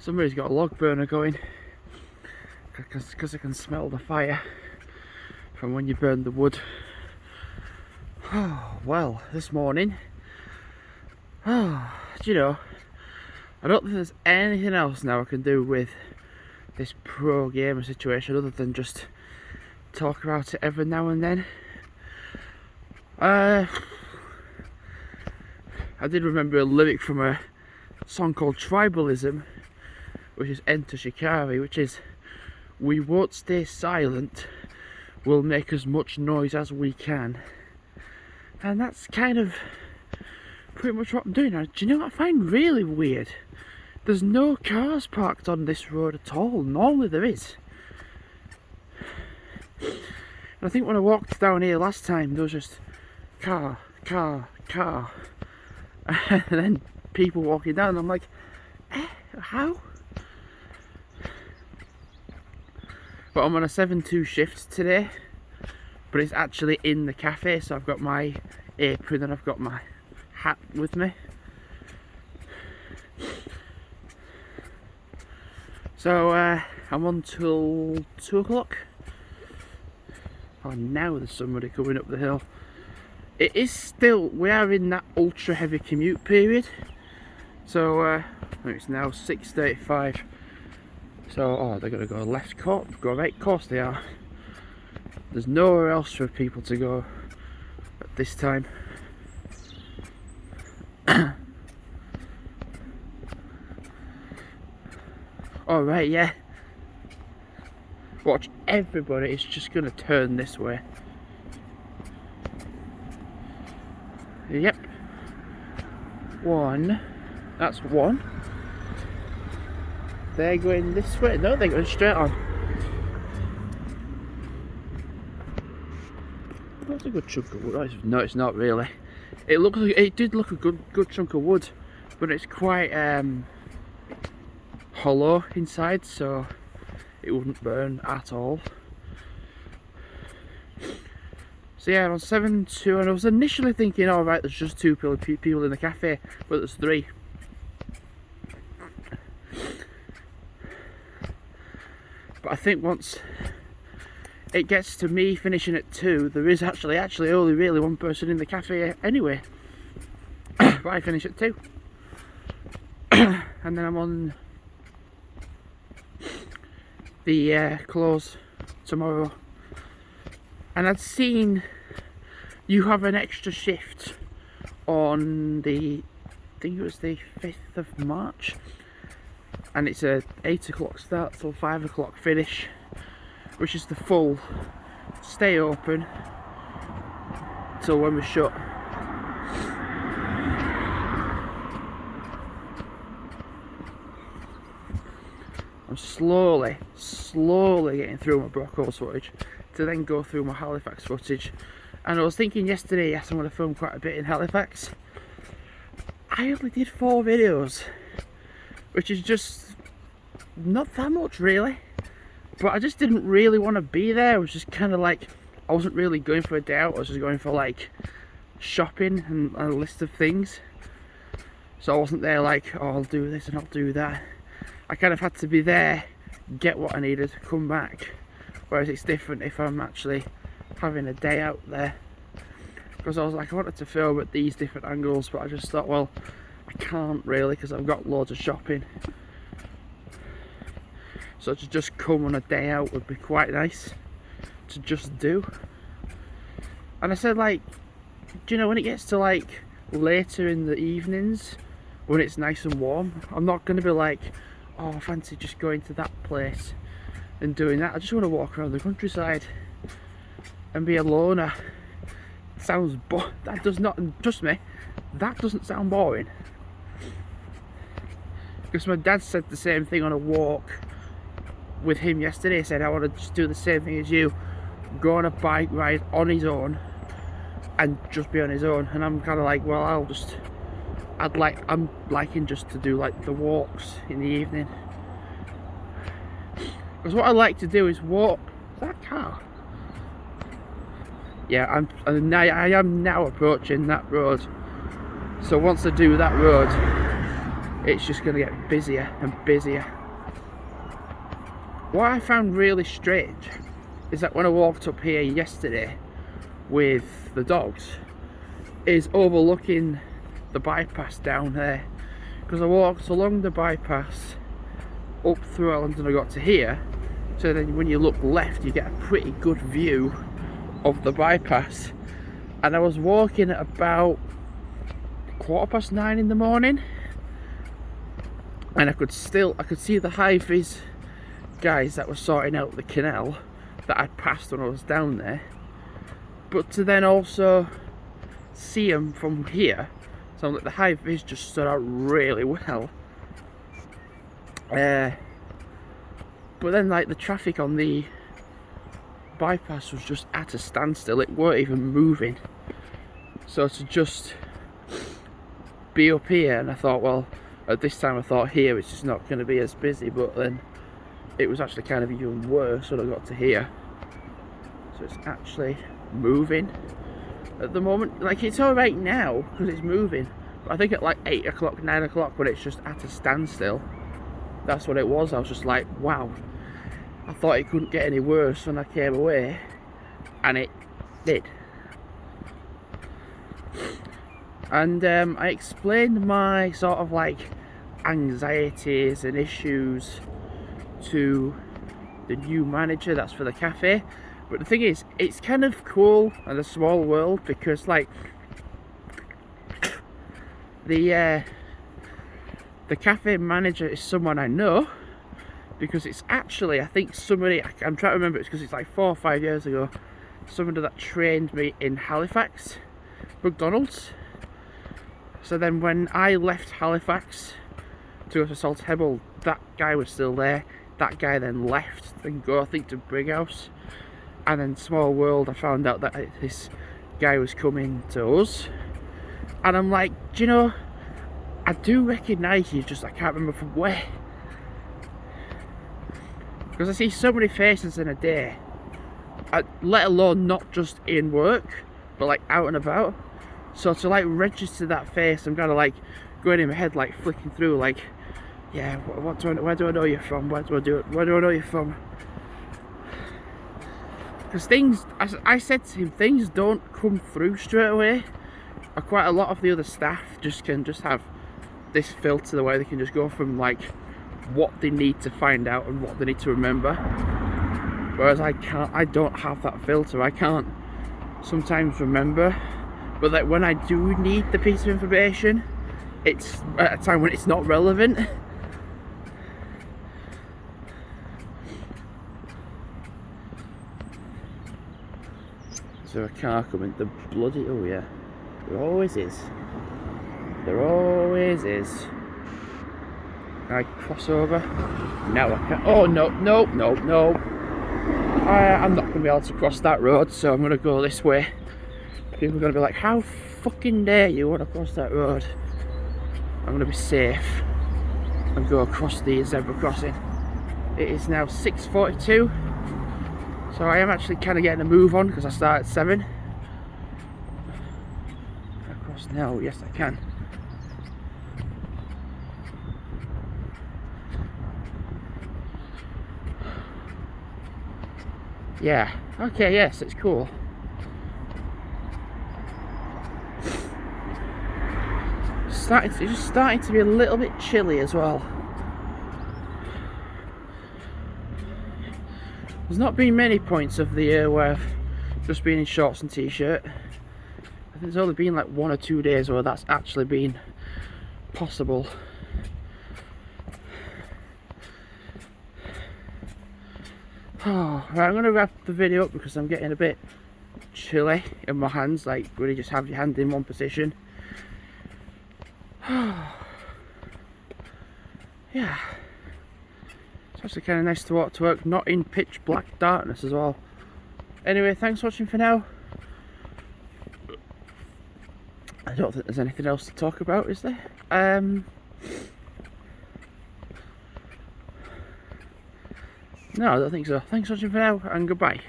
Somebody's got a log burner going because I can smell the fire from when you burn the wood. Oh, well, this morning, do you know, I don't think there's anything else now I can do with this pro gamer situation other than just talk about it every now and then. I did remember a lyric from a song called Tribalism, which is Enter Shikari, which is, "We won't stay silent, we'll make as much noise as we can." And that's kind of pretty much what I'm doing now. Do you know what I find really weird? There's no cars parked on this road at all. Normally there is. And I think when I walked down here last time, there was just car, car, car. And then people walking down, I'm like, how? But I'm on a 7-2 shift today, but it's actually in the cafe, so I've got my apron and I've got my hat with me. So I'm on till 2 o'clock. Oh, now there's somebody coming up the hill. It is still, we are in that ultra heavy commute period. So it's now 6:35. So, oh, they're going to go left, go right, course they are. There's nowhere else for people to go at this time. All right, yeah. Watch, everybody is just going to turn this way. Yep. One. That's one. They're going this way. No, they're going straight on. That's a good chunk of wood. No, it's not really. It did look a good chunk of wood, but it's quite hollow inside, so it wouldn't burn at all. So yeah, I'm on 7-2, and I was initially thinking, all right, there's just 2 people in the cafe, but there's 3. But I think once it gets to me finishing at 2, there is actually only really 1 person in the cafe anyway. But I finish at 2. And then I'm on the close tomorrow. And I'd seen you have an extra shift on the, I think it was the 5th of March. And it's a 8 o'clock start till 5 o'clock finish, which is the full stay open till when we shut. I'm slowly getting through my Brockholes footage to then go through my Halifax footage. And I was thinking yesterday, yes, I'm going to film quite a bit in Halifax. I only did 4 videos, which is just not that much really, but I just didn't really want to be there. I was just kind of like, I wasn't really going for a day out, I was just going for like shopping and a list of things. So I wasn't there like, oh, I'll do this and I'll do that. I kind of had to be there, get what I needed, come back. Whereas it's different if I'm actually having a day out there. Because I was like, I wanted to film at these different angles, but I just thought, well, I can't really because I've got loads of shopping. So to just come on a day out would be quite nice to just do. And I said, like, do you know, when it gets to like later in the evenings when it's nice and warm, I'm not going to be like, oh, I fancy just going to that place and doing that. I just want to walk around the countryside and be a loner. Sounds that does not, trust me, that doesn't sound boring. Because my dad said the same thing on a walk with him yesterday. He said, I want to just do the same thing as you, go on a bike ride on his own and just be on his own. And I'm kind of like, well, I'm liking just to do like the walks in the evening. Because what I like to do is walk. Is that a car? Yeah, I am now approaching that road. So once I do that road, it's just going to get busier and busier. What I found really strange is that when I walked up here yesterday with the dogs, is overlooking the bypass down there, because I walked along the bypass up through Elland and I got to here, so then when you look left you get a pretty good view of the bypass. And I was walking at about 9:15 in the morning, and I could see the high-vis guys that were sorting out the canal that I'd passed when I was down there, but to then also see them from here, so like the high-vis just stood out really well. But then like the traffic on the bypass was just at a standstill, it weren't even moving. So to just be up here, and I thought, well, at this time I thought here it's just not going to be as busy, but then it was actually kind of even worse when I got to here. So it's actually moving at the moment. Like, it's alright now because it's moving, but I think at like 8 o'clock, 9 o'clock, when it's just at a standstill, that's what it was. I was just like, wow, I thought it couldn't get any worse when I came away, and it did. And I explained my sort of like anxieties and issues to the new manager that's for the cafe. But the thing is, it's kind of cool and a small world, because like the cafe manager is someone I know, because it's actually, I think somebody, I'm trying to remember, it's because it's like 4 or 5 years ago, somebody that trained me in Halifax, McDonald's. So then when I left Halifax to go to Salt Hebble, that guy was still there. That guy then left and go, I think, to Brighouse. And then small world, I found out that this guy was coming to us. And I'm like, do you know, I do recognise you, just I can't remember from where. Because I see so many faces in a day, let alone not just in work, but like out and about. So to like register that face, I'm kind of like going in my head, like flicking through, like, yeah, where do I know you from? Where do I know you from? Because things, I said to him, things don't come through straight away. Quite a lot of the other staff can just have this filter, the way they can just go from like what they need to find out and what they need to remember. Whereas I don't have that filter. I can't sometimes remember. But like when I do need the piece of information, it's at a time when it's not relevant. So a car coming, the bloody, oh yeah, there always is. There always is. Can I cross over? No, I can't. Oh no, no, no, no. I'm not going to be able to cross that road, so I'm going to go this way. People are going to be like, how fucking dare you want to cross that road? I'm going to be safe and go across the zebra crossing. It is now 6:42, so I am actually kind of getting a move on because I start at 7. Can I cross now? Yes, I can. Yeah, okay, yes, it's cool. It's just starting to be a little bit chilly as well. There's not been many points of the year where I've just been in shorts and t-shirt. I think there's only been like 1 or 2 days where that's actually been possible. Oh, right, I'm going to wrap the video up because I'm getting a bit chilly in my hands, like really just have your hand in one position. Yeah, it's actually kind of nice to walk to work, not in pitch black darkness as well. Anyway, thanks for watching for now. I don't think there's anything else to talk about, is there? No, I don't think so. Thanks for watching for now, and goodbye.